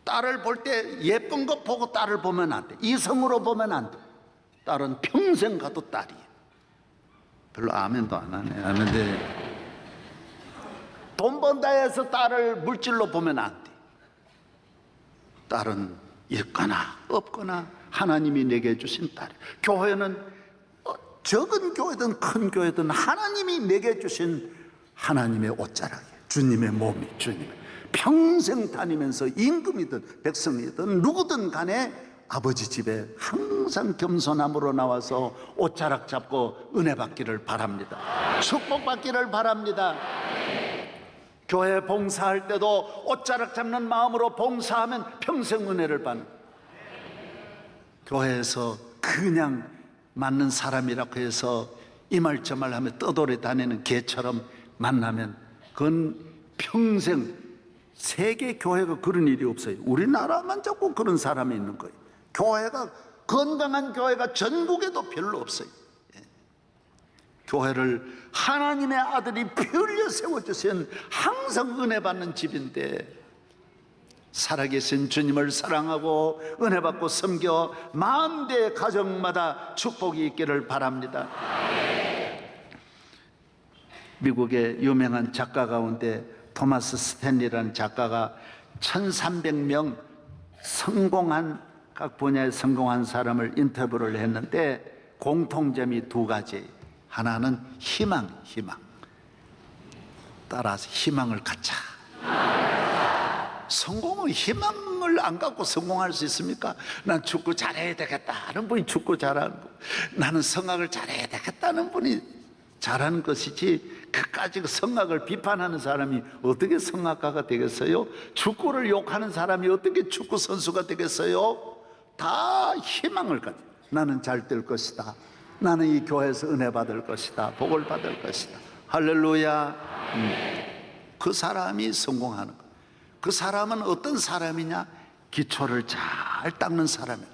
딸을 볼 때 예쁜 거 보고 딸을 보면 안 돼. 이성으로 보면 안 돼. 딸은 평생 가도 딸이에요. 별로 아멘도 안 하네. 아멘데 돈 번다 해서 딸을 물질로 보면 안 돼. 딸은 있거나 없거나 하나님이 내게 주신 딸이에요. 교회는 적은 교회든 큰 교회든 하나님이 내게 주신 하나님의 옷자락이에요. 주님의 몸이, 주님의. 평생 다니면서 임금이든 백성이든 누구든 간에 아버지 집에 항상 겸손함으로 나와서 옷자락 잡고 은혜 받기를 바랍니다. 축복 받기를 바랍니다. 교회 봉사할 때도 옷자락 잡는 마음으로 봉사하면 평생 은혜를 받는. 교회에서 그냥 맞는 사람이라고 해서 이 말 저 말 하며 떠돌이 다니는 개처럼 만나면 그건 평생, 세계 교회가 그런 일이 없어요. 우리나라만 자꾸 그런 사람이 있는 거예요. 교회가, 건강한 교회가 전국에도 별로 없어요. 예. 교회를 하나님의 아들이 피 흘려 세워주신 항상 은혜 받는 집인데, 살아계신 주님을 사랑하고 은혜 받고 섬겨 만대 가정마다 축복이 있기를 바랍니다. 미국의 유명한 작가 가운데 토마스 스탠리라는 작가가 1300명 성공한, 각 분야에 성공한 사람을 인터뷰를 했는데 공통점이 두 가지. 하나는 희망. 따라서 희망을 갖자. 성공은 희망을 안 갖고 성공할 수 있습니까? 난 축구 잘해야 되겠다는 분이 축구 잘하는 분, 나는 성악을 잘해야 되겠다는 분이 잘하는 것이지, 그까지 성악을 비판하는 사람이 어떻게 성악가가 되겠어요? 축구를 욕하는 사람이 어떻게 축구 선수가 되겠어요? 다 희망을 가져. 나는 잘 될 것이다. 나는 이 교회에서 은혜 받을 것이다. 복을 받을 것이다. 할렐루야. 그 사람이 성공하는 것. 그 사람은 어떤 사람이냐? 기초를 잘 닦는 사람이에요.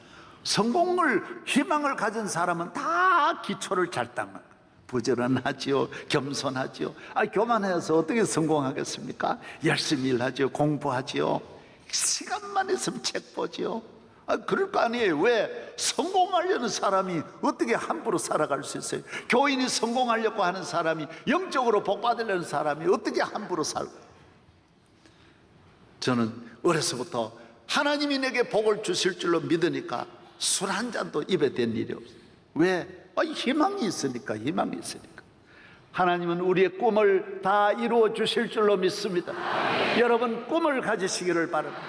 성공을, 희망을 가진 사람은 다 기초를 잘 닦는 거예요. 부지런하지요, 겸손하지요. 교만해서 어떻게 성공하겠습니까? 열심히 일하지요, 공부하지요. 시간만 있으면 책 보지요. 그럴 거 아니에요. 왜? 성공하려는 사람이 어떻게 함부로 살아갈 수 있어요? 교인이 성공하려고 하는 사람이, 영적으로 복받으려는 사람이 어떻게 함부로 살고. 저는 어려서부터 하나님이 내게 복을 주실 줄로 믿으니까 술 한 잔도 입에 댄 일이 없어요. 왜? 희망이 있으니까. 하나님은 우리의 꿈을 다 이루어 주실 줄로 믿습니다. 여러분, 꿈을 가지시기를 바랍니다.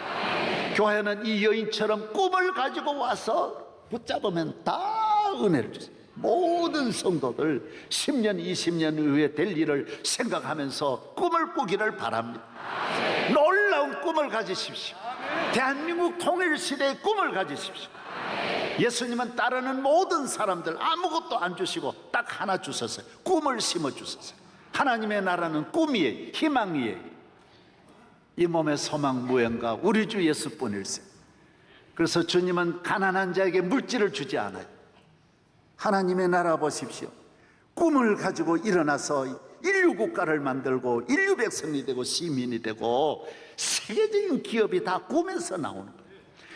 교회는 이 여인처럼 꿈을 가지고 와서 붙잡으면 다 은혜를 주세요. 모든 성도들 10년, 20년 후에 될 일을 생각하면서 꿈을 꾸기를 바랍니다. 놀라운 꿈을 가지십시오. 대한민국 통일시대의 꿈을 가지십시오. 예수님은 따르는 모든 사람들 아무것도 안 주시고 딱 하나 주셨어요. 꿈을 심어 주셨어요. 하나님의 나라는 꿈이에요. 희망이에요. 이 몸의 소망 무언가 우리 주 예수뿐일세. 그래서 주님은 가난한 자에게 물질을 주지 않아요. 하나님의 나라 보십시오. 꿈을 가지고 일어나서 인류 국가를 만들고 인류 백성이 되고 시민이 되고 세계적인 기업이 다 꿈에서 나오는 거예요.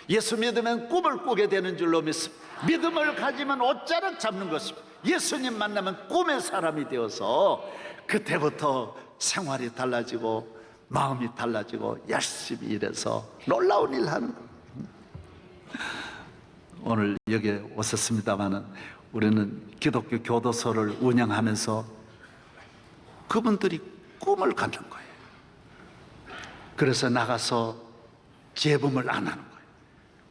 예수 믿으면 꿈을 꾸게 되는 줄로 믿습니다. 믿음을 가지면 옷자락 잡는 것입니다. 예수님 만나면 꿈의 사람이 되어서 그때부터 생활이 달라지고 마음이 달라지고 열심히 일해서 놀라운 일 하는 거예요. 오늘 여기에 오셨습니다마는 우리는 기독교 교도소를 운영하면서 그분들이 꿈을 갖는 거예요. 그래서 나가서 재범을 안 하는 거예요.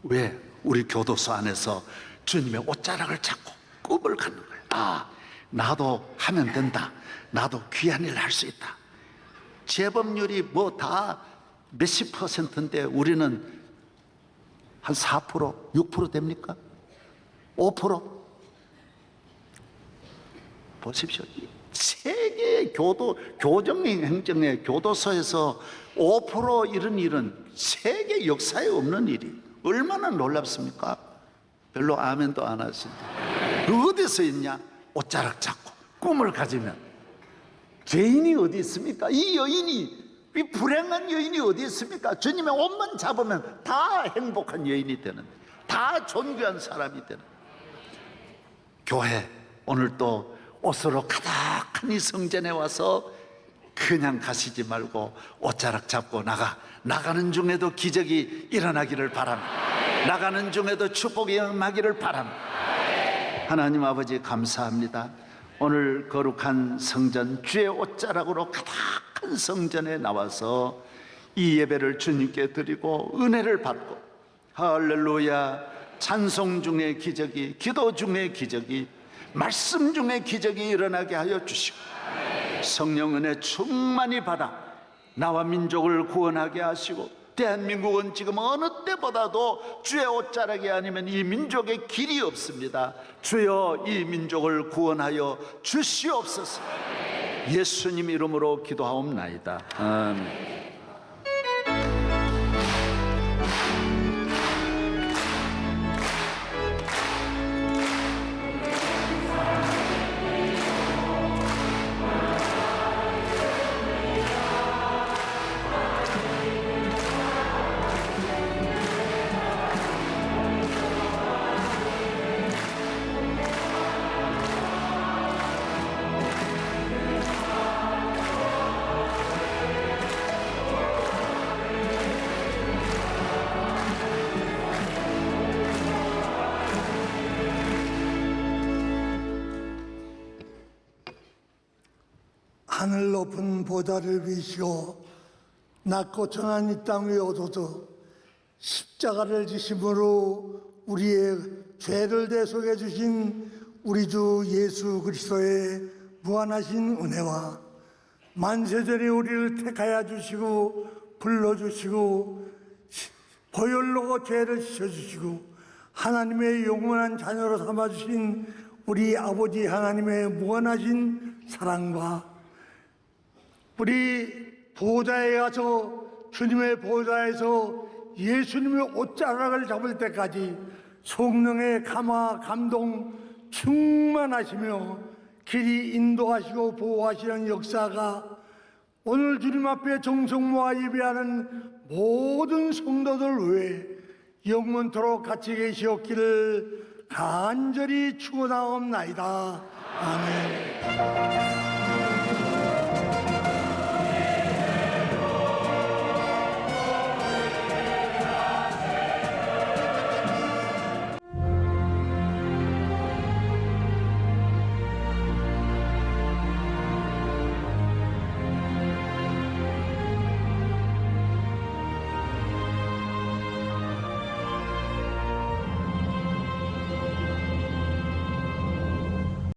왜? 우리 교도소 안에서 주님의 옷자락을 잡고 꿈을 갖는 거예요. 아, 나도 하면 된다. 나도 귀한 일을 할 수 있다. 재범률이 뭐 다 몇십 %인데 우리는 한 4%, 6% 됩니까? 5%? 보십시오. 세계 교정행정의 교도소에서 5% 이런 일은 세계 역사에 없는 일이 얼마나 놀랍습니까? 별로 아멘도 안 하시는데 어디서 있냐? 옷자락 잡고 꿈을 가지면 죄인이 어디 있습니까? 이 여인이, 이 불행한 여인이 어디 있습니까? 주님의 옷만 잡으면 다 행복한 여인이 되는, 다 존귀한 사람이 되는. 교회 오늘 또 옷으로 가득한 이 성전에 와서 그냥 가시지 말고 옷자락 잡고 나가는 중에도 기적이 일어나기를 바랍니다. 나가는 중에도 축복이 임하기를 바랍니다. 하나님 아버지 감사합니다. 오늘 거룩한 성전 주의 옷자락으로 가득한 성전에 나와서 이 예배를 주님께 드리고 은혜를 받고 할렐루야, 찬송 중에 기적이, 기도 중에 기적이, 말씀 중에 기적이 일어나게 하여 주시고 성령 은혜 충만히 받아 나와 민족을 구원하게 하시고 대한민국은 지금 어느 때보다도 주의 옷자락이 아니면 이 민족의 길이 없습니다. 주여 이 민족을 구원하여 주시옵소서. 예수님 이름으로 기도하옵나이다. 아멘. 하늘 높은 보좌를 위시고 낮고 정한 이 땅 위에 오소서. 십자가를 지심으로 우리의 죄를 대속해 주신 우리 주 예수 그리스도의 무한하신 은혜와 만세전에 우리를 택하여 주시고 불러주시고 보혈로 죄를 씻어주시고 하나님의 영원한 자녀로 삼아주신 우리 아버지 하나님의 무한하신 사랑과 우리 보좌에 가서 주님의 보좌에서 예수님의 옷자락을 잡을 때까지 성령의 감화 감동 충만하시며 길이 인도하시고 보호하시는 역사가 오늘 주님 앞에 정성 모아 예배하는 모든 성도들 외에 영원토록 같이 계시옵기를 간절히 축원하옵나이다. 아멘.